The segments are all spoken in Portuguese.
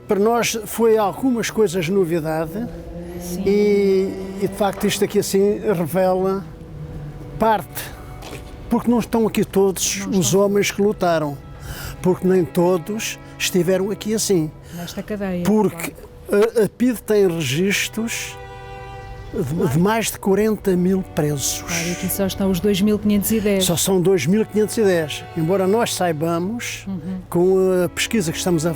para nós foi algumas coisas novidade e de facto isto aqui assim revela parte, porque não estão aqui todos os homens que lutaram, porque nem todos estiveram aqui assim. Nesta cadeia. Porque a PIDE tem registros de mais de 40 mil presos. Claro, e aqui só estão os 2.510. Só são 2.510. Embora nós saibamos, com a pesquisa que estamos a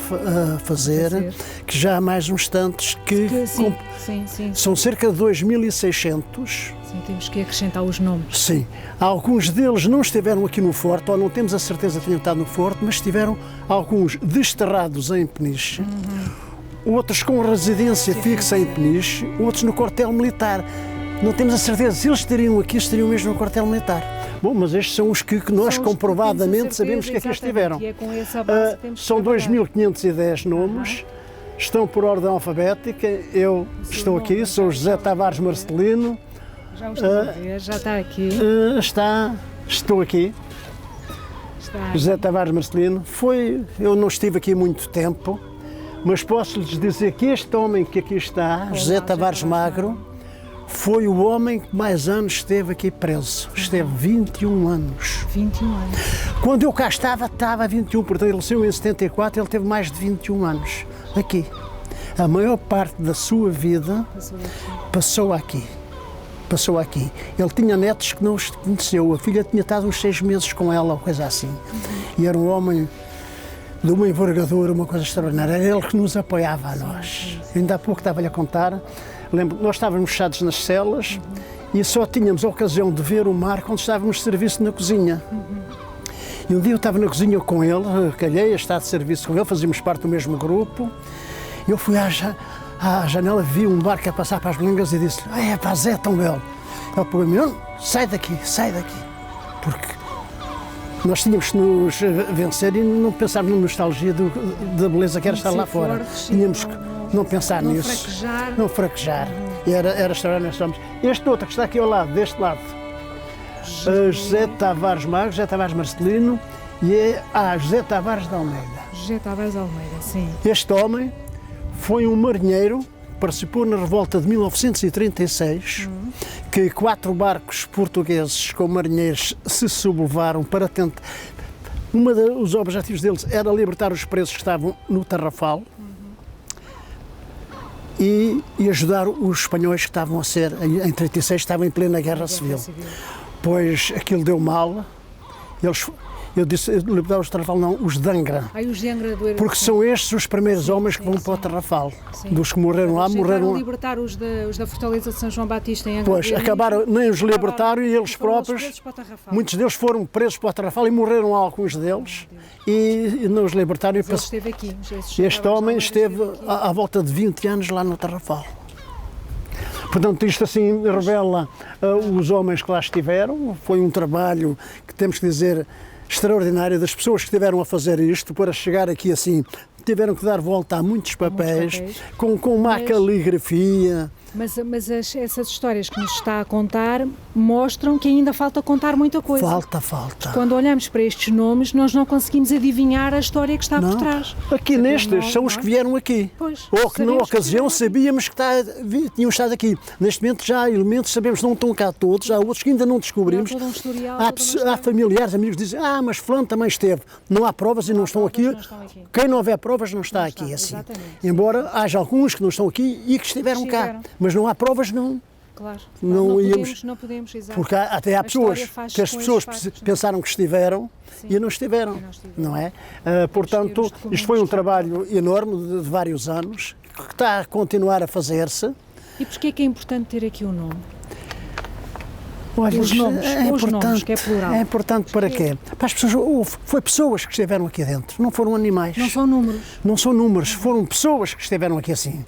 fazer, que já há mais uns tantos que Sim. são cerca de 2.600. Sim, temos que acrescentar os nomes. Sim. Alguns deles não estiveram aqui no Forte, ou não temos a certeza que tenham estado no Forte, mas estiveram alguns desterrados em Peniche. Outros com residência fixa em Peniche, outros no quartel militar. Não temos a certeza se eles estariam aqui, estariam mesmo no quartel militar. Bom, mas estes são os que nós comprovadamente sabemos que aqui estiveram. E é com essa base que temos que São trabalhar. 2.510 nomes, estão por ordem alfabética. Eu estou aqui, sou José Tavares Marcelino. Já o estou a ver, já está aqui. Estou aqui, José Tavares Marcelino. Eu não estive aqui muito tempo, mas posso-lhes dizer que este homem que aqui está, José Tavares Magro, foi o homem que mais anos esteve aqui preso. Esteve 21 anos. 21 anos. Quando eu cá estava 21, portanto ele saiu em 74, ele teve mais de 21 anos aqui. A maior parte da sua vida passou aqui. Ele tinha netos que não os conheceu, a filha tinha estado uns 6 meses com ela, ou coisa assim. E era um homem de uma envergadura, uma coisa extraordinária. Era ele que nos apoiava a nós. Ainda há pouco estava-lhe a contar, lembro, nós estávamos fechados nas celas e só tínhamos a ocasião de ver o mar quando estávamos de serviço na cozinha. E um dia eu estava na cozinha com ele, calhei a estar de serviço com ele, fazíamos parte do mesmo grupo. Eu fui à janela, vi um barco a passar para as Belengas e disse: "É pá, Zé, tão belo." Ele pegou-me: "Não, sai daqui. Porque nós tínhamos que nos vencer e não pensar na nostalgia da beleza que era estar lá fora. Tínhamos que não pensar nisso. Não fraquejar. E era extraordinário. Este outro que está aqui ao lado, deste lado, José Tavares Magro, José Tavares Marcelino e José Tavares de Almeida. José Tavares de Almeida, sim. Este homem foi um marinheiro, participou na revolta de 1936, que 4 barcos portugueses com marinheiros se sublevaram para tentar... dos objetivos deles era libertar os presos que estavam no Tarrafal e ajudar os espanhóis que estavam a ser, em 36, estavam em plena guerra civil. Pois aquilo deu mal, eu disse, libertar os Tarrafal não, os de Angra. Os de Angra do Eiro. Porque são estes os primeiros homens que vão para o Tarrafal. Dos que morreram lá, morreram lá. Libertar os da Fortaleza de São João Batista em Angra. Pois, acabaram, nem os libertaram e eles próprios, muitos deles foram presos para o Tarrafal e morreram alguns deles e não os libertaram. Mas ele esteve aqui. Este homem esteve à volta de 20 anos lá no Tarrafal. Portanto, isto assim revela os homens que lá estiveram. Foi um trabalho que temos que dizer extraordinário das pessoas que estiveram a fazer isto para chegar aqui assim. Tiveram que dar volta a muitos papéis. Com má caligrafia. Mas essas histórias que nos está a contar mostram que ainda falta contar muita coisa. Falta. Quando olhamos para estes nomes, nós não conseguimos adivinhar a história que está por trás. Aqui nestes são os que vieram aqui. Pois, ou que na ocasião sabíamos que tinham estado aqui. Neste momento já há elementos, sabemos que não estão cá todos, há outros que ainda não descobrimos. Há familiares, amigos que dizem: mas fulano também esteve. Não há provas e não estão aqui. Quem não houver provas não está aqui assim. Embora haja alguns que não estão aqui e que estiveram cá. Mas não há provas, não. Claro, não podemos, exato. Porque até há pessoas que as pessoas pensaram que estiveram e não estiveram, não é? Portanto, isto foi um trabalho enorme de vários anos, que está a continuar a fazer-se. E porquê é que é importante ter aqui o nome? Olha, os nomes, que é plural. É importante para quê? Para as pessoas, foi pessoas que estiveram aqui dentro, não foram animais. Não são números. Não são números, foram pessoas que estiveram aqui assim.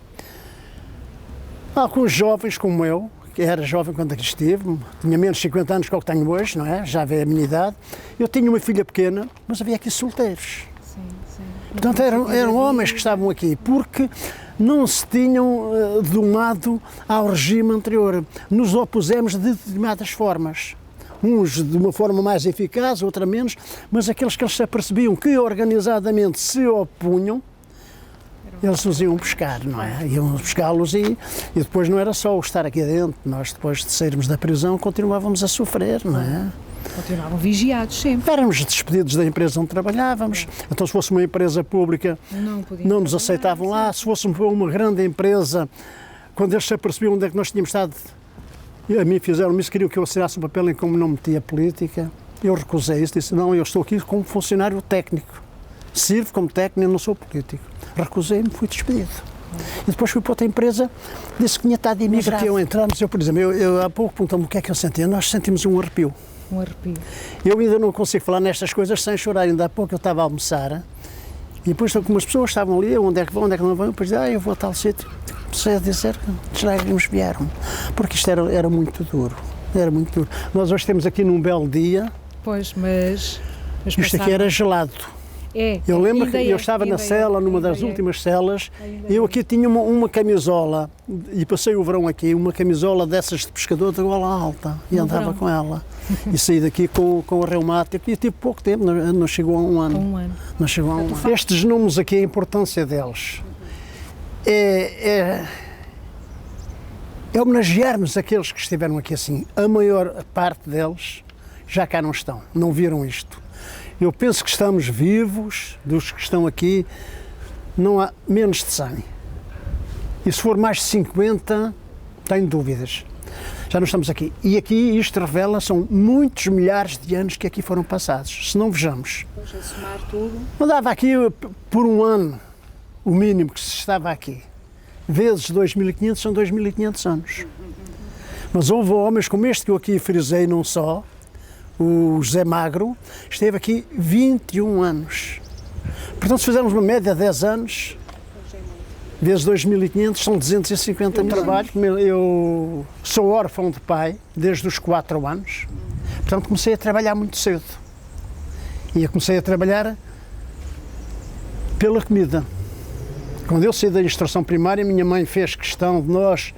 Alguns jovens como eu, que era jovem quando aqui estive, tinha menos de 50 anos que o que tenho hoje, não é? Já vê a minha idade. Eu tinha uma filha pequena, mas havia aqui solteiros. Sim. Portanto, eram homens que estavam aqui, porque não se tinham domado ao regime anterior. Nos opusemos de determinadas formas. Uns de uma forma mais eficaz, outra menos, mas aqueles que eles se apercebiam que organizadamente se opunham, eles nos iam buscar, não é? Iam buscá-los e depois não era só o estar aqui dentro, nós depois de sairmos da prisão continuávamos a sofrer, não é? Continuavam vigiados sempre. Éramos despedidos da empresa onde trabalhávamos, então se fosse uma empresa pública não nos aceitavam lá, se fosse uma grande empresa, quando eles se apercebiam onde é que nós tínhamos estado, a mim fizeram isso, queriam que eu assinasse um papel em como não metia política, eu recusei isso, disse não, eu estou aqui como funcionário técnico, sirvo como técnico, não sou político. Recusei-me, fui despedido. E depois fui para outra empresa, disse que tinha estado imigrado. Mas aqui eu entramos, por exemplo, eu há pouco perguntamos o que é que eu sentia, nós sentimos um arrepio. Um arrepio. Eu ainda não consigo falar nestas coisas sem chorar, ainda há pouco eu estava a almoçar, e depois algumas pessoas estavam ali, onde é que vão, onde é que não vão, depois dizem, eu vou a tal sítio. Comecei a dizer que as lágrimas vieram, porque isto era muito duro, era muito duro. Nós hoje temos aqui num belo dia. Pois, mas isto aqui era gelado. Eu lembro que eu estava na cela, numa das últimas celas, eu aqui tinha uma camisola, e passei o verão aqui, uma camisola dessas de pescador de gola alta, e andava com ela. E saí daqui com o reumático, e tive pouco tempo, não chegou a um ano. Não chegou a um ano. Estes números aqui, a importância deles é homenagearmos aqueles que estiveram aqui assim. A maior parte deles já cá não estão, não viram isto. Eu penso que estamos vivos, dos que estão aqui, não há menos de 100. E se for mais de 50, tenho dúvidas. Já não estamos aqui. E aqui isto revela, são muitos milhares de anos que aqui foram passados. Se não vejamos. Pois, a somar tudo. Não dava aqui por um ano o mínimo que se estava aqui. Vezes 2.500 são 2.500 anos. Mas houve homens como este que eu aqui frisei, não só, o José Magro, esteve aqui 21 anos. Portanto, se fizermos uma média de 10 anos, vezes 2.500, são 250 mil trabalhos. Eu sou órfão de pai desde os 4 anos, portanto comecei a trabalhar muito cedo. E eu comecei a trabalhar pela comida. Quando eu saí da instrução primária, minha mãe fez questão de nós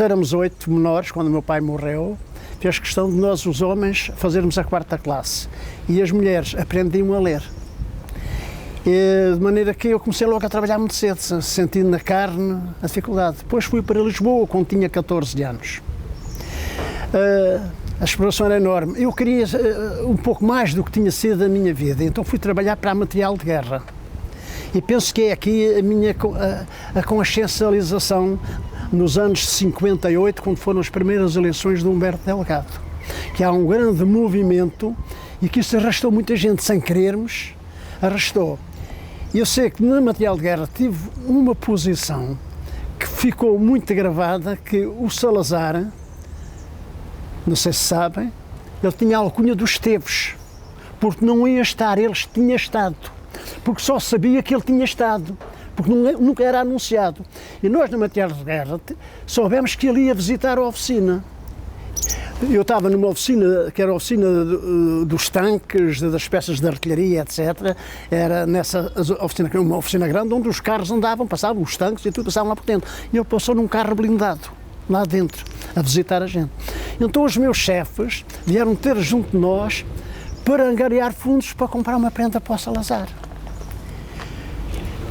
éramos 8 menores quando o meu pai morreu, fez questão de nós, os homens, fazermos a 4ª classe. E as mulheres aprendiam a ler. E, de maneira que eu comecei logo a trabalhar muito cedo, sentindo na carne a dificuldade. Depois fui para Lisboa quando tinha 14 anos. A exploração era enorme. Eu queria um pouco mais do que tinha sido a minha vida, então fui trabalhar para a material de guerra. E penso que é aqui a consciencialização nos anos 58, quando foram as primeiras eleições de Humberto Delgado, que há um grande movimento e que isso arrastou muita gente sem querermos, arrastou. E eu sei que na material de guerra tive uma posição que ficou muito gravada, que o Salazar, não sei se sabem, ele tinha a alcunha dos Esteves, porque não ia estar, ele tinha estado, porque só sabia que ele tinha estado, porque nunca era anunciado. E nós, na material de guerra, soubemos que ele ia visitar a oficina. Eu estava numa oficina, que era a oficina dos tanques, das peças de artilharia, etc. Era nessa oficina, que era uma oficina grande, onde os carros andavam, passavam os tanques e tudo, passavam lá por dentro. E ele passou num carro blindado, lá dentro, a visitar a gente. Então os meus chefes vieram ter junto de nós para angariar fundos para comprar uma prenda para o Salazar.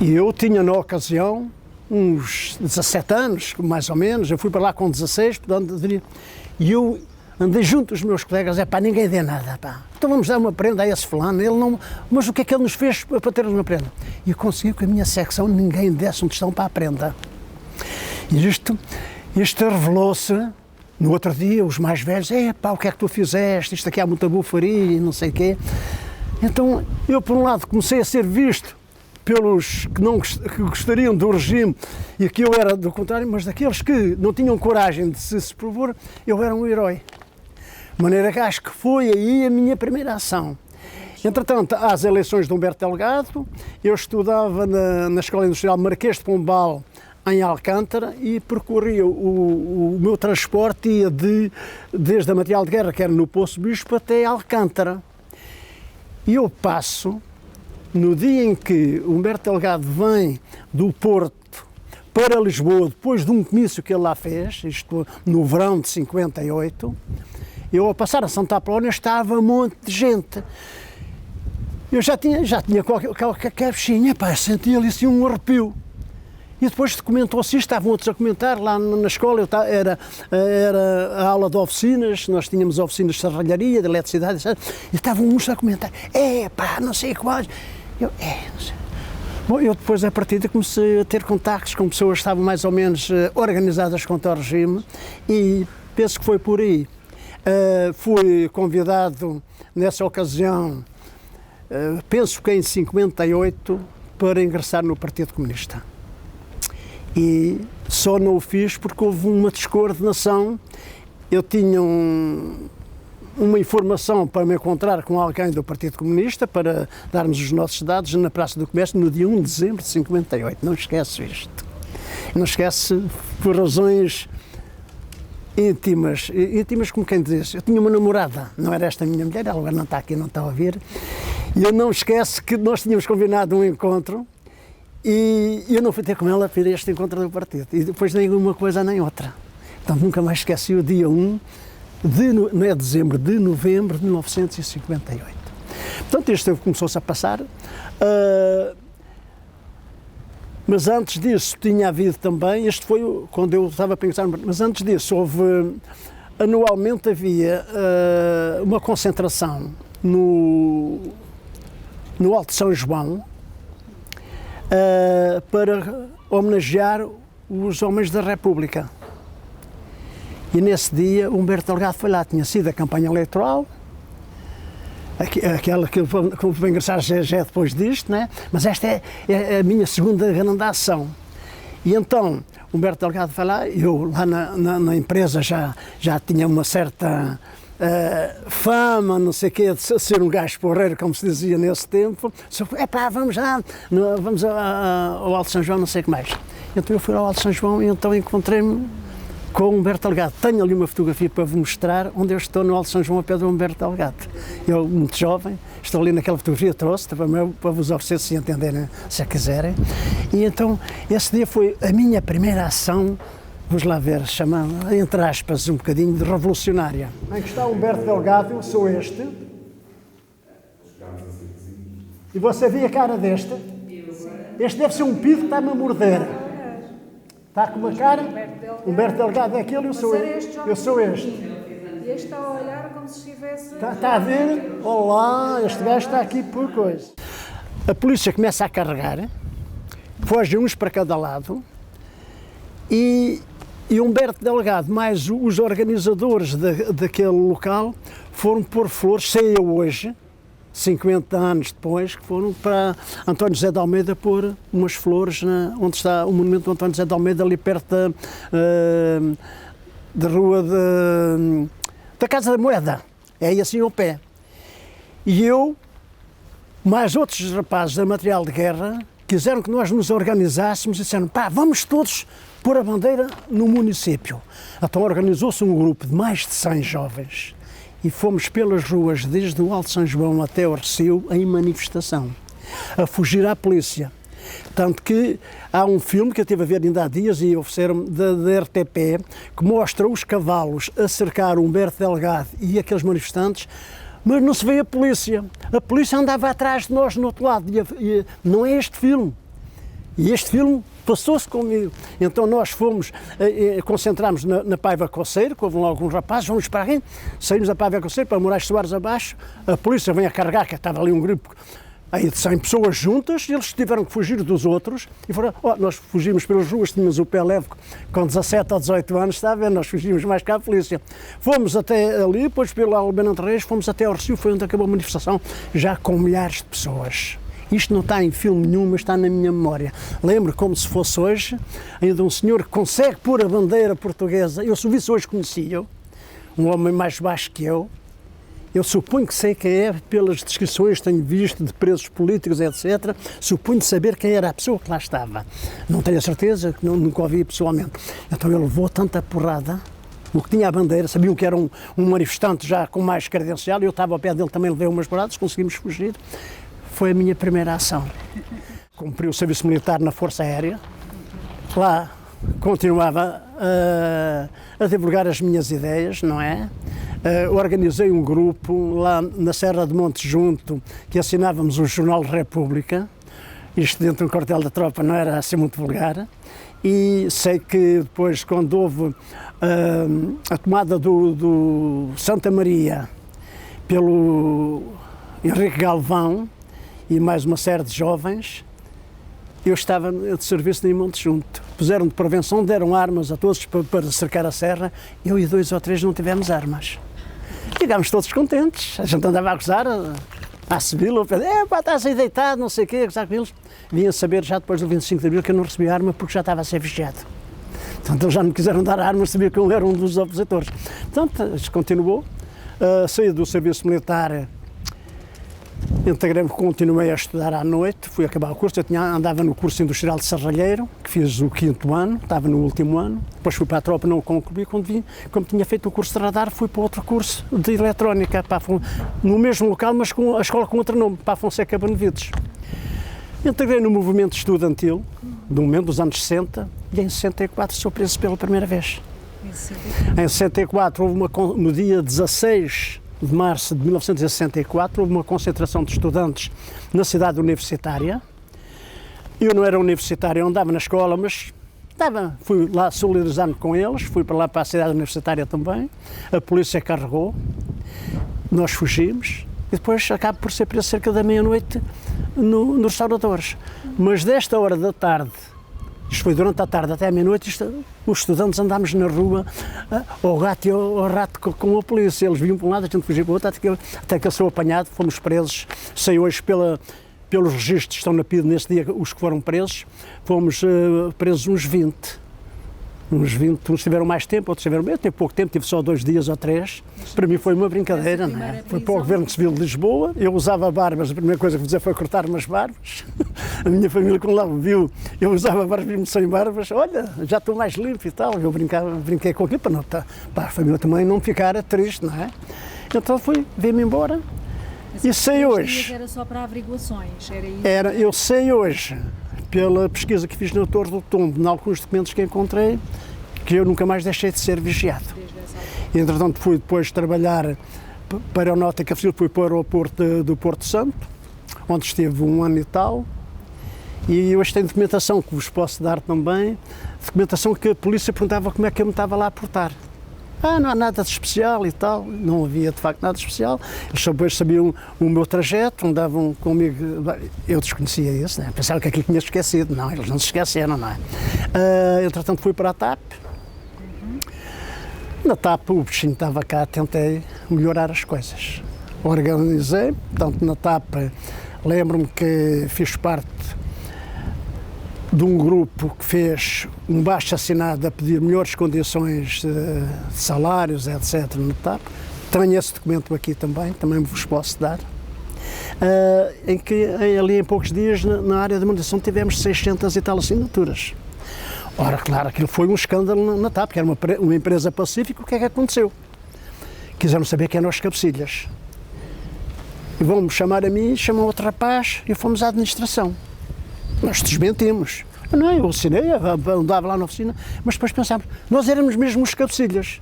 E eu tinha, na ocasião, uns 17 anos, mais ou menos, eu fui para lá com 16, portanto, e eu andei junto dos meus colegas, ninguém dê nada, então vamos dar uma prenda a esse fulano, ele não, mas o que é que ele nos fez para ter uma prenda? E eu consegui que a minha secção ninguém desse um tostão para a prenda. E isto revelou-se, no outro dia, os mais velhos, o que é que tu fizeste, isto aqui há muita bufaria e não sei o quê. Então, eu por um lado comecei a ser visto pelos que gostariam do regime e que eu era do contrário, mas daqueles que não tinham coragem de se propor, eu era um herói. De maneira que acho que foi aí a minha primeira ação. Entretanto, às eleições de Humberto Delgado, eu estudava na Escola Industrial Marquês de Pombal, em Alcântara, e percorria o meu transporte ia desde a material de guerra, que era no Poço Bispo, até Alcântara. E eu passo, no dia em que Humberto Delgado vem do Porto para Lisboa, depois de um comício que ele lá fez, isto no verão de 58, eu ao passar a Santa Apolónia estava um monte de gente. Eu já tinha qualquer caixinha, sentia ali assim um arrepio. E depois documentou-se isto, estavam outros a comentar lá na escola, era a aula de oficinas, nós tínhamos oficinas de serralharia, de eletricidade, etc. E estavam uns a comentar, não sei quais. Não sei. Bom, eu depois, a partir daí, comecei a ter contactos com pessoas que estavam mais ou menos organizadas contra o regime e penso que foi por aí. Fui convidado, nessa ocasião, penso que em 58, para ingressar no Partido Comunista. E só não o fiz porque houve uma descoordenação. Eu tinha uma informação para me encontrar com alguém do Partido Comunista para darmos os nossos dados na Praça do Comércio no dia 1 de dezembro de 58. Não esqueço isto. Não esquece por razões íntimas como quem diz. Eu tinha uma namorada, não era esta a minha mulher, ela agora não está aqui, não está a ouvir. E eu não esqueço que nós tínhamos combinado um encontro. E eu não fui ter com ela para este encontro do partido. E depois nem uma coisa nem outra. Então nunca mais esqueci o dia 1 de dezembro de novembro de 1958. Portanto, este tempo começou-se a passar. Mas antes disso tinha havido também, este foi quando eu estava a pensar, mas antes disso anualmente havia uma concentração no Alto São João, para homenagear os homens da República. E nesse dia Humberto Delgado foi lá, tinha sido a campanha eleitoral, aquela que vai ingressar já depois disto, né? Mas esta é a minha segunda grande ação. E então Humberto Delgado foi lá, eu lá na empresa já tinha uma certa fama, não sei o quê, de ser um gajo porreiro, como se dizia nesse tempo. Vamos lá, vamos ao Alto São João, não sei o que mais. Então eu fui ao Alto São João e então encontrei-me com o Humberto Delgado. Tenho ali uma fotografia para vos mostrar onde eu estou no Alto São João, a pé do Humberto Delgado. Eu, muito jovem, estou ali naquela fotografia, trouxe para vos oferecer, se entenderem, se a quiserem. E então, esse dia foi a minha primeira ação, vamos lá ver, chamando, entre aspas, um bocadinho de revolucionária. Em que está o Humberto Delgado, eu sou este. E você vê a cara deste? Este deve ser um pido que está-me a morder. Está com uma cara? Humberto Delgado é aquele, eu sou este. E este está a olhar como se estivesse... Está a ver? Olá, este gajo está aqui por coisa. A polícia começa a carregar, fogem uns para cada lado e Humberto Delgado, mais os organizadores daquele local, foram pôr flores, sei eu hoje, 50 anos depois, que foram para António José de Almeida pôr umas flores onde está o monumento do António José de Almeida, ali perto da rua da Casa da Moeda, é aí assim ao pé. E eu, mais outros rapazes da Material de Guerra, quiseram que nós nos organizássemos e disseram, vamos todos pôr a bandeira no município. Então organizou-se um grupo de mais de 100 jovens e fomos pelas ruas, desde o Alto São João até o Recio, em manifestação, a fugir à polícia. Tanto que há um filme que eu estive a ver ainda há dias e ofereceram-me da RTP, que mostra os cavalos a cercar o Humberto Delgado e aqueles manifestantes, mas não se vê a polícia. A polícia andava atrás de nós no outro lado. E não é este filme. E este filme passou-se comigo. Então nós fomos, concentramos na Paiva Coceiro, que houve lá alguns rapazes, vamos para aqui, saímos da Paiva Coceiro para Moraes Soares abaixo, a polícia vem a carregar, que estava ali um grupo aí de 100 pessoas juntas, e eles tiveram que fugir dos outros, e foram, nós fugimos pelas ruas, tínhamos o pé leve com 17 ou 18 anos, está a ver, nós fugimos mais cá a polícia. Fomos até ali, depois pelo Albenante Reis, fomos até ao Recio, foi onde acabou a manifestação, já com milhares de pessoas. Isto não está em filme nenhum, mas está na minha memória. Lembro como se fosse hoje, ainda um senhor que consegue pôr a bandeira portuguesa, eu se o visse hoje conhecia-o, um homem mais baixo que eu suponho que sei quem é, pelas descrições que tenho visto de presos políticos, etc., suponho saber quem era a pessoa que lá estava. Não tenho a certeza, que nunca o vi pessoalmente. Então ele levou tanta porrada, o que tinha a bandeira, sabiam que era um manifestante já com mais credencial, eu estava ao pé dele, também levei umas porradas, conseguimos fugir. Foi a minha primeira ação. Cumpri o serviço militar na Força Aérea, lá continuava a divulgar as minhas ideias, não é? Organizei um grupo lá na Serra de Monte Junto, que assinávamos o Jornal República, isto dentro do quartel da tropa não era assim muito vulgar. E sei que depois, quando houve a tomada do Santa Maria pelo Henrique Galvão e mais uma série de jovens, eu estava de serviço em Monte Junto. Puseram de prevenção, deram armas a todos para cercar a serra. Eu e 2 ou 3 não tivemos armas. Ficámos todos contentes. A gente andava a gozar, à civil, estás aí deitado, não sei o quê, a gozar com eles. Vinha saber já depois do 25 de Abril que eu não recebia arma porque já estava a ser vigiado. Portanto, eles já não quiseram dar armas, sabia que eu era um dos opositores. Portanto, isto continuou. Saí do serviço militar, continuei a estudar à noite, fui acabar o curso. Eu andava no curso industrial de Serralheiro, que fiz o 5º ano, estava no último ano. Depois fui para a tropa, não concluí. Quando vim, como tinha feito o curso de radar, fui para outro curso de eletrónica, no mesmo local, mas com a escola com outro nome, para a Fonseca Benevides. Integrei no movimento estudantil, do momento dos anos 60, e em 64 sou preso pela primeira vez. Em 64 houve no dia 16 de março de 1964, houve uma concentração de estudantes na cidade universitária. Eu não era universitário, eu andava na escola, mas fui lá solidarizar-me com eles, fui para lá para a cidade universitária também. A polícia carregou, nós fugimos e depois acabo por ser preso cerca da meia-noite nos restauradores. Mas desta hora da tarde, isto foi durante a tarde até à meia-noite, os estudantes andámos na rua ao gato e ao rato com a polícia. Eles vinham para um lado, a gente fugia para o outro, até que eu sou apanhado, fomos presos. Sei hoje pelos registros que estão na PIDE nesse dia, os que foram presos, fomos presos uns 20. Uns 20, uns tiveram mais tempo, outros tiveram menos. Eu tive pouco tempo, tive só 2 dias ou 3. Para mim foi uma brincadeira, não é? Foi para o Governo Civil de Lisboa, eu usava barbas, a primeira coisa que fiz foi cortar umas barbas. A minha família, quando lá me viu, eu usava barbas mesmo sem barbas. Olha, já estou mais limpo e tal. Eu brinquei com aquilo para a família também não ficar triste, não é? Então vim-me embora. E sei hoje. Era só para averiguações, era isso? Eu sei hoje, pela pesquisa que fiz na Torre do Tombo, em alguns documentos que encontrei, que eu nunca mais deixei de ser vigiado. Entretanto, fui depois trabalhar para a Aeronáutica Civil, fui para o aeroporto do Porto Santo, onde estive 1 ano e tal, e hoje tenho documentação que vos posso dar também, documentação que a polícia perguntava como é que eu me estava lá a portar. Não há nada de especial e tal, não havia de facto nada de especial. Eles depois sabiam o meu trajeto, andavam comigo, eu desconhecia isso, né? Pensaram que aquilo tinha esquecido, não, eles não se esqueceram, não é? Entretanto fui para a TAP, na TAP o bichinho estava cá, tentei melhorar as coisas. Organizei, portanto na TAP lembro-me que fiz parte de um grupo que fez um baixo-assinado a pedir melhores condições de salários, etc. no TAP. Tenho esse documento aqui também vos posso dar. Em que ali em poucos dias na área de manutenção tivemos 600 e tal assinaturas. Ora, claro, aquilo foi um escândalo na TAP, que era uma empresa pacífica. O que é que aconteceu? Quiseram saber quem eram os cabecilhas. E vão-me chamar a mim, chamam outro rapaz e fomos à administração. Nós desmentimos. Não, eu assinei, andava lá na oficina, mas depois pensámos, nós éramos mesmo os cabecilhas.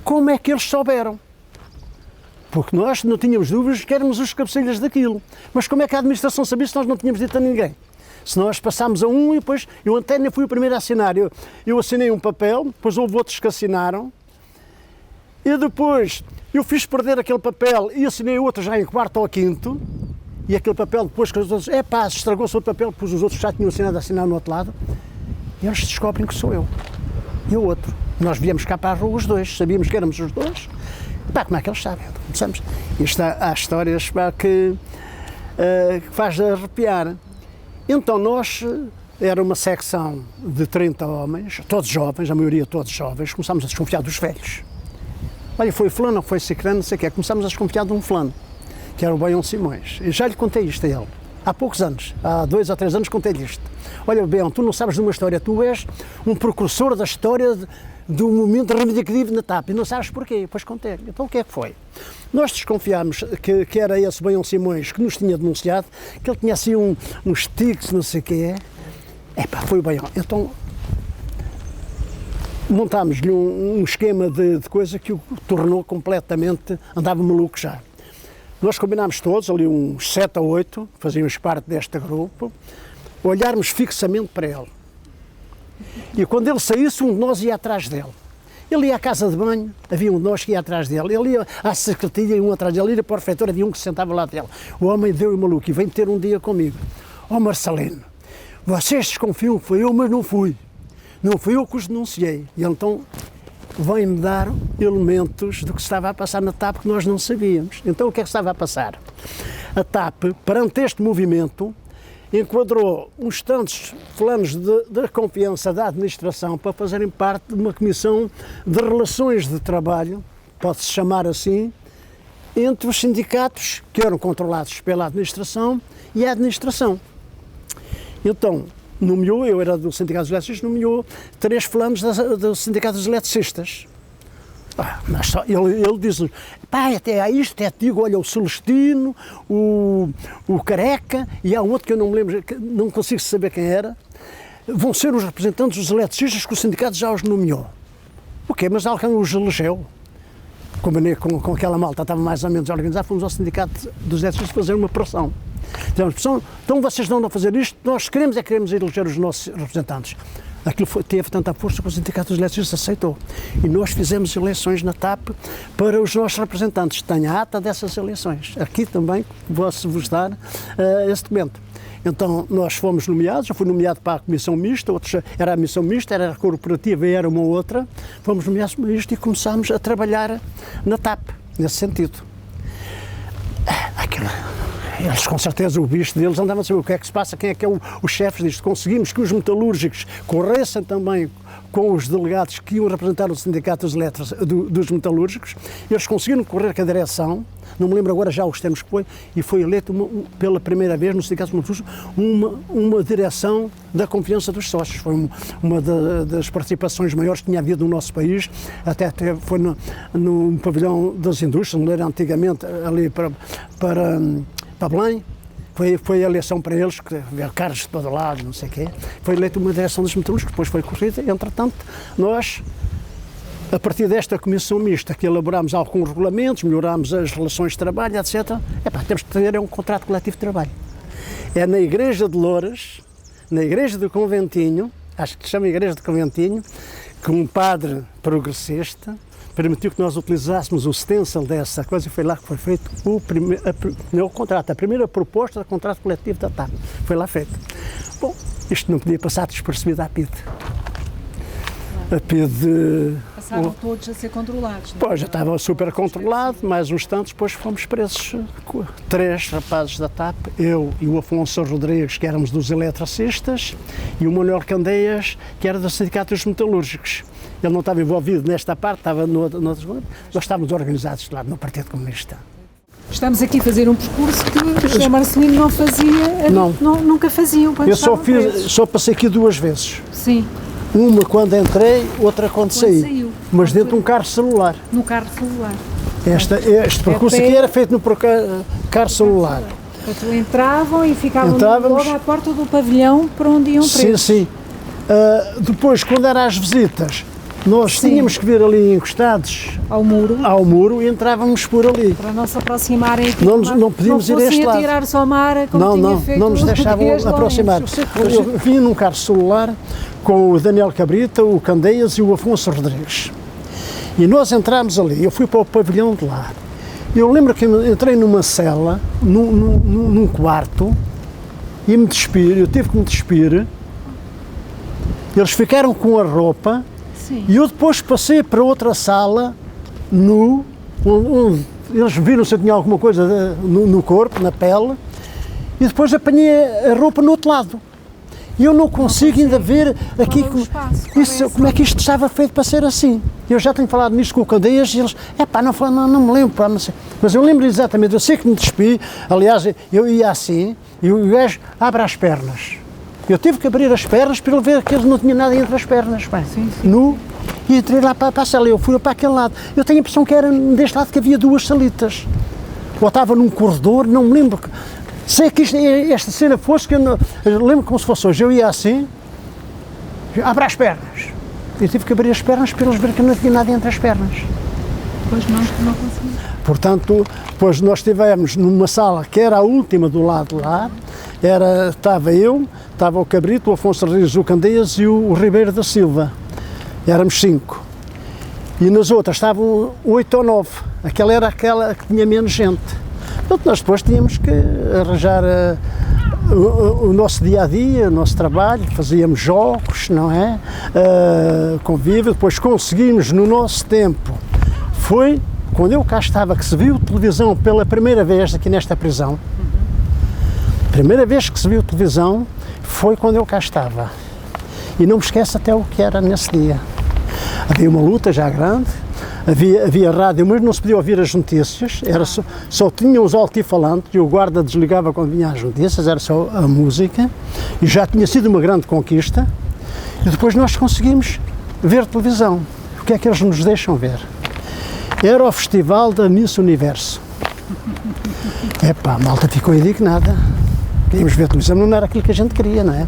Como é que eles souberam? Porque nós não tínhamos dúvidas que éramos os cabecilhas daquilo. Mas como é que a administração sabia se nós não tínhamos dito a ninguém? Se nós passámos a um e depois, eu até nem fui o primeiro a assinar. Eu assinei um papel, depois houve outros que assinaram, e depois eu fiz perder aquele papel e assinei outro já em 4º ou 5º, e aquele papel depois que os outros, estragou-se outro papel, pois os outros já tinham assinado a assinar no outro lado, e eles descobrem que sou eu, e o outro. Nós viemos cá para a rua os dois, sabíamos que éramos os dois, como é que eles sabem? Começamos. Há histórias que faz arrepiar. Então nós, era uma secção de 30 homens, todos jovens, a maioria todos jovens, começámos a desconfiar dos velhos. Olha, foi fulano, foi ciclano, não sei o quê, começámos a desconfiar de um fulano, que era o Baião Simões. Eu já lhe contei isto a ele, há poucos anos, há 2 ou 3 anos contei-lhe isto. Olha, Baião, tu não sabes de uma história, tu és um precursor da história do momento reivindicativo na TAP, e não sabes porquê, depois contei-lhe. Então o que é que foi? Nós desconfiámos que era esse Baião Simões que nos tinha denunciado, que ele tinha assim uns tics, não sei o quê. Foi o Baião. Então montámos-lhe um esquema de coisa que o tornou completamente, andava maluco já. nós combinámos todos, ali uns 7 ou 8, fazíamos parte deste grupo, olharmos fixamente para ele. E quando ele saísse, um de nós ia atrás dele. Ele ia à casa de banho, havia um de nós que ia atrás dele. Ele ia à secretaria e um atrás dele. Ele ia para o refeitório, havia um que se sentava lá dele. O homem deu-me maluco e vem ter um dia comigo. Ó Marcelino, vocês desconfiam que foi eu, mas não fui. Não fui eu que os denunciei. E ele então vem-me dar elementos do que estava a passar na TAP que nós não sabíamos. Então o que é que estava a passar? A TAP, perante este movimento, enquadrou uns tantos fulanos de confiança da administração para fazerem parte de uma comissão de relações de trabalho, pode-se chamar assim, entre os sindicatos que eram controlados pela administração e a administração. Então, nomeou, eu era do Sindicato dos Eletricistas, nomeou 3 fulanos do Sindicato dos Eletricistas. Ele diz-nos, pá, até há isto, até te digo, olha, o Celestino, o Careca, e há um outro que eu não me lembro, não consigo saber quem era, vão ser os representantes dos eletricistas que o sindicato já os nomeou. O quê? Mas alguém os elegeu. Combinei com aquela malta, estava mais ou menos organizado, fomos ao Sindicato dos Eletricistas fazer uma pressão. Então vocês não vão fazer isto, nós queremos eleger os nossos representantes. Aquilo teve tanta força que o Sindicato dos Eletricistas aceitou. E nós fizemos eleições na TAP para os nossos representantes. Tenho a ata dessas eleições. Aqui também posso-vos dar esse documento. Então nós fomos nomeados, eu fui nomeado para a Comissão Mista, outros era a Missão Mista, era a corporativa e era uma outra. Fomos nomeados para isto e começámos a trabalhar na TAP, nesse sentido. Eles, com certeza, o bicho deles andavam a saber o que é que se passa, quem é que é o chefe disto. Conseguimos que os metalúrgicos corressem também com os delegados que iam representar o Sindicato dos Metalúrgicos. Eles conseguiram correr com a direção, não me lembro agora já os termos que foi, e foi eleito pela primeira vez no Sindicato dos Metalúrgicos uma direção da confiança dos sócios. Foi uma das participações maiores que tinha havido no nosso país, até foi no pavilhão das indústrias, não era antigamente ali para Belém. Foi a eleição para eles, que havia carros de todo lado, não sei o quê. Foi eleita uma direção dos metalúrgicos, depois foi corrida. Entretanto, nós, a partir desta comissão mista, que elaborámos alguns regulamentos, melhorámos as relações de trabalho, etc., temos que ter um contrato coletivo de trabalho. É na Igreja de Louras, na Igreja do Conventinho, acho que se chama Igreja do Conventinho, que um padre progressista permitiu que nós utilizássemos o stencil dessa coisa e foi lá que foi feito o contrato, a primeira proposta de contrato coletivo da TAP. Foi lá feito. Bom, isto não podia passar despercebido à PIDE. A PIDE... Passaram todos a ser controlados. Não? Pois, já estava super controlado, mais uns tantos, depois fomos presos 3 rapazes da TAP, eu e o Afonso Rodrigues, que éramos dos eletricistas, e o Manuel Candeias, que era do Sindicato dos Metalúrgicos. Ele não estava envolvido nesta parte, estava noutras coisas. Nós estávamos organizados lá no Partido Comunista. Estamos aqui a fazer um percurso que o José Marcelino não fazia, nunca faziam quando estavam presos. Só passei aqui 2 vezes. Sim. Uma quando entrei, outra quando saí. Mas dentro de um carro celular. No carro celular. Este percurso aqui era feito no carro celular. Portanto, entravam e ficavam logo à porta do pavilhão para onde iam presos. Sim. Depois, quando eram as visitas, nós tínhamos que vir ali encostados ao muro e entrávamos por ali. Para não se aproximarem aqui. Não podíamos ir a este lado. Atirar-se ao mar como tinha feito. Não nos deixavam aproximar. Eu vinha num carro celular com o Daniel Cabrita, o Candeias e o Afonso Rodrigues. E nós entramos ali, eu fui para o pavilhão de lá. Eu lembro que entrei numa cela, num quarto, e me despir, eu tive que me despir. Eles ficaram com a roupa. Sim. E eu depois passei para outra sala, onde eles viram se eu tinha alguma coisa no corpo, na pele, e depois apanhei a roupa no outro lado. E eu não consigo ainda ver aqui como é que isto estava feito para ser assim. Eu já tenho falado nisto com o Candeias e eles, não me lembro, não sei. Mas eu lembro exatamente, eu sei que me despi, aliás, eu ia assim, e o gajo abre as pernas. Eu tive que abrir as pernas para ele ver que ele não tinha nada entre as pernas, Sim. E entrei lá para a sala, eu fui para aquele lado. Eu tenho a impressão que era deste lado que havia 2 salitas. Ou estava num corredor, não me lembro. Sei que esta cena fosse, eu lembro como se fosse hoje, eu ia assim, abre as pernas. Eu tive que abrir as pernas para eles verem que não tinha nada entre as pernas. Pois não consegui. Portanto, depois nós estivemos numa sala que era a última do lado de lá, estava eu, estava o Cabrito, o Afonso Reis, o Candeias e o Ribeiro da Silva. Éramos 5. E nas outras estavam 8 ou 9. Aquela era aquela que tinha menos gente. Portanto, nós depois tínhamos que arranjar o nosso dia-a-dia, o nosso trabalho, fazíamos jogos, não é? Convívio, depois conseguimos no nosso tempo. Foi quando eu cá estava que se viu televisão pela primeira vez aqui nesta prisão. A primeira vez que se viu televisão foi quando eu cá estava. E não me esqueço até o que era nesse dia. Havia uma luta já grande, havia rádio, mas não se podia ouvir as notícias, só tinham os altifalantes e o guarda desligava quando vinham as notícias, era só a música, e já tinha sido uma grande conquista. E depois nós conseguimos ver televisão. O que é que eles nos deixam ver? Era o Festival da Miss Universo. Epá, a malta ficou indignada. Queríamos ver televisão, não era aquilo que a gente queria, não é?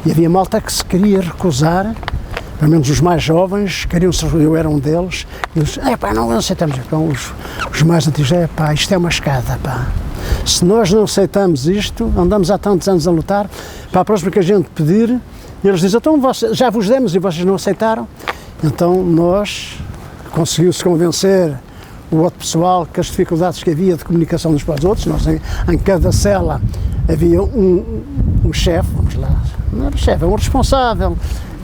E havia malta que se queria recusar, pelo menos os mais jovens, eu era um deles, e eles, não aceitamos. Então, os mais antigos, isto é uma escada, pá. Se nós não aceitamos isto, andamos há tantos anos a lutar, para a próxima que a gente pedir, eles dizem, então já vos demos e vocês não aceitaram. Então nós conseguiu-se convencer o outro pessoal que as dificuldades que havia de comunicação uns para os outros, nós em cada cela havia um chefe, vamos lá, não era chefe, era um responsável,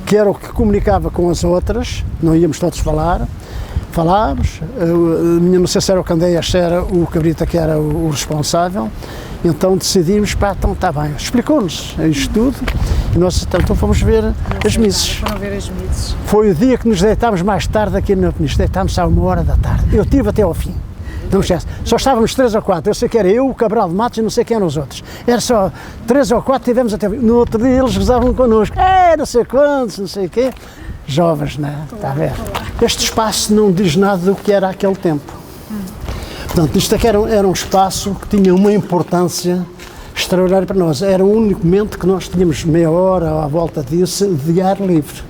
que era o que comunicava com as outras, não íamos todos falávamos, não sei se era o Candeias, se era o Cabrita que era o responsável, então decidimos, então está bem, explicou-nos isto tudo, e nós então fomos ver as misses. Foi o dia que nos deitámos mais tarde aqui na Peniche, deitámos à 1h da tarde, eu tive até ao fim. Não me esquece, só estávamos 3 ou 4, eu sei que era eu, o Cabral de Matos e não sei quem eram os outros. Era só 3 ou 4, tivemos até. No outro dia eles gozavam connosco, não sei quantos, não sei o quê. Jovens, não é? Está a ver? Este espaço não diz nada do que era aquele tempo. Portanto, isto aqui era um espaço que tinha uma importância extraordinária para nós. Era o único momento que nós tínhamos meia hora à volta disso de ar livre.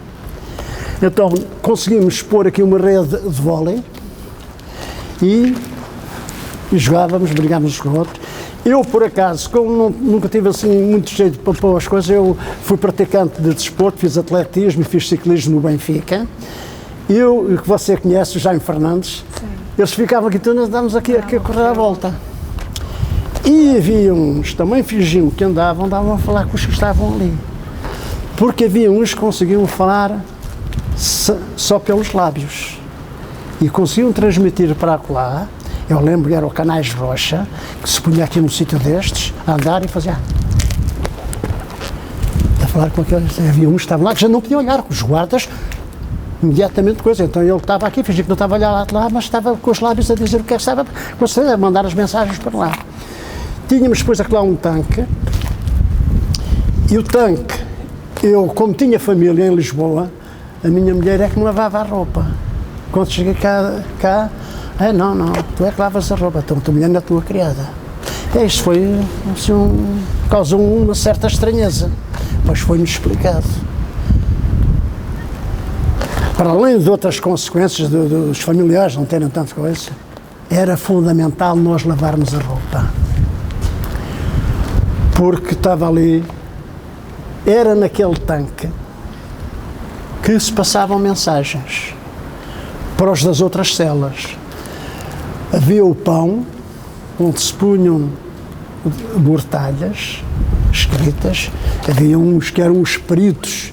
Então conseguimos pôr aqui uma rede de vôlei e jogávamos, brigávamos uns com outros. Eu, por acaso, como nunca tive assim muito jeito para pôr as coisas, eu fui praticante de desporto, fiz atletismo e fiz ciclismo no Benfica. Eu, que você conhece, o Jaime Fernandes, sim. Eles ficavam aqui, então nós andámos aqui a correr à volta. E havia uns, também fingiam que andavam a falar com os que estavam ali. Porque havia uns que conseguiam falar só pelos lábios. E conseguiam transmitir para lá. Eu lembro que era o Canais Rocha, que se punha aqui num sítio destes, a andar e fazia. A falar com aqueles. Havia uns que estavam lá que já não podiam olhar, os guardas, imediatamente coisa. Então ele estava aqui, fingia que não estava a olhar lá, mas estava com os lábios a dizer o que é que estava, a mandar as mensagens para lá. Tínhamos depois lá um tanque, e o tanque, eu, como tinha família em Lisboa, a minha mulher é que me lavava a roupa. Quando cheguei cá não, tu é que lavas a roupa, então a tua mulher não é a tua criada. Isto foi, assim, causou uma certa estranheza, mas foi-nos explicado. Para além de outras consequências dos familiares não terem tanta coisa, era fundamental nós lavarmos a roupa. Porque estava ali, era naquele tanque que se passavam mensagens para os das outras celas. Havia o pão, onde se punham bortalhas escritas, havia uns que eram os peritos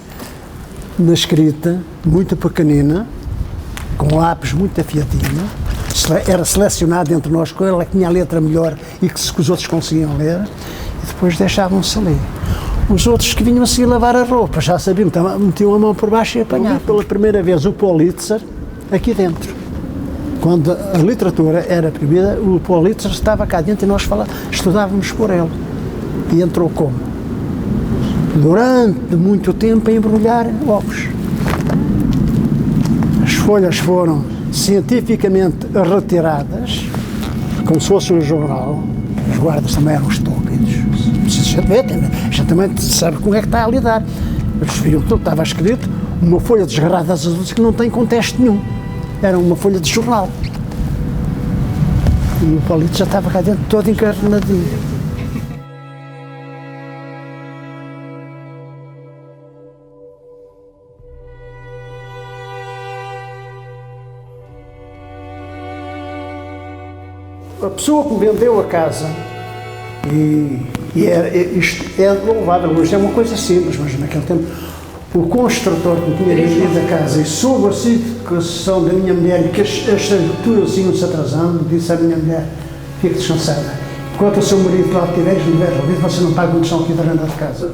na escrita, muito pequenina, com lápis muito afiadinho, era selecionado entre nós qual é que tinha a letra melhor e que os outros conseguiam ler, e depois deixavam-se ali. Os outros que vinham a seguir lavar a roupa, já sabiam, metiam a mão por baixo e apanhavam. Pela primeira vez o Pulitzer aqui dentro. Quando a literatura era proibida, o Pulitzer estava cá dentro e nós estudávamos por ele. E entrou como? Durante muito tempo a embrulhar ovos. As folhas foram cientificamente retiradas, como se fosse um jornal. Os guardas também eram estúpidos. A gente também sabe como é que está a lidar. Eles viram tudo, estava escrito, uma folha desgarrada às outras que não tem contexto nenhum. Era uma folha de jornal. E o Paulito já estava cá dentro todo encarnadinho. A pessoa que vendeu a casa, isto é louvável, hoje é uma coisa simples, mas naquele tempo o construtor que tinha vendido a casa e soube a situação da minha mulher e que as estruturas iam se atrasando, disse à minha mulher: fique descansada, enquanto o seu marido lá estiver resolvido, você não paga um chão aqui da renda de casa.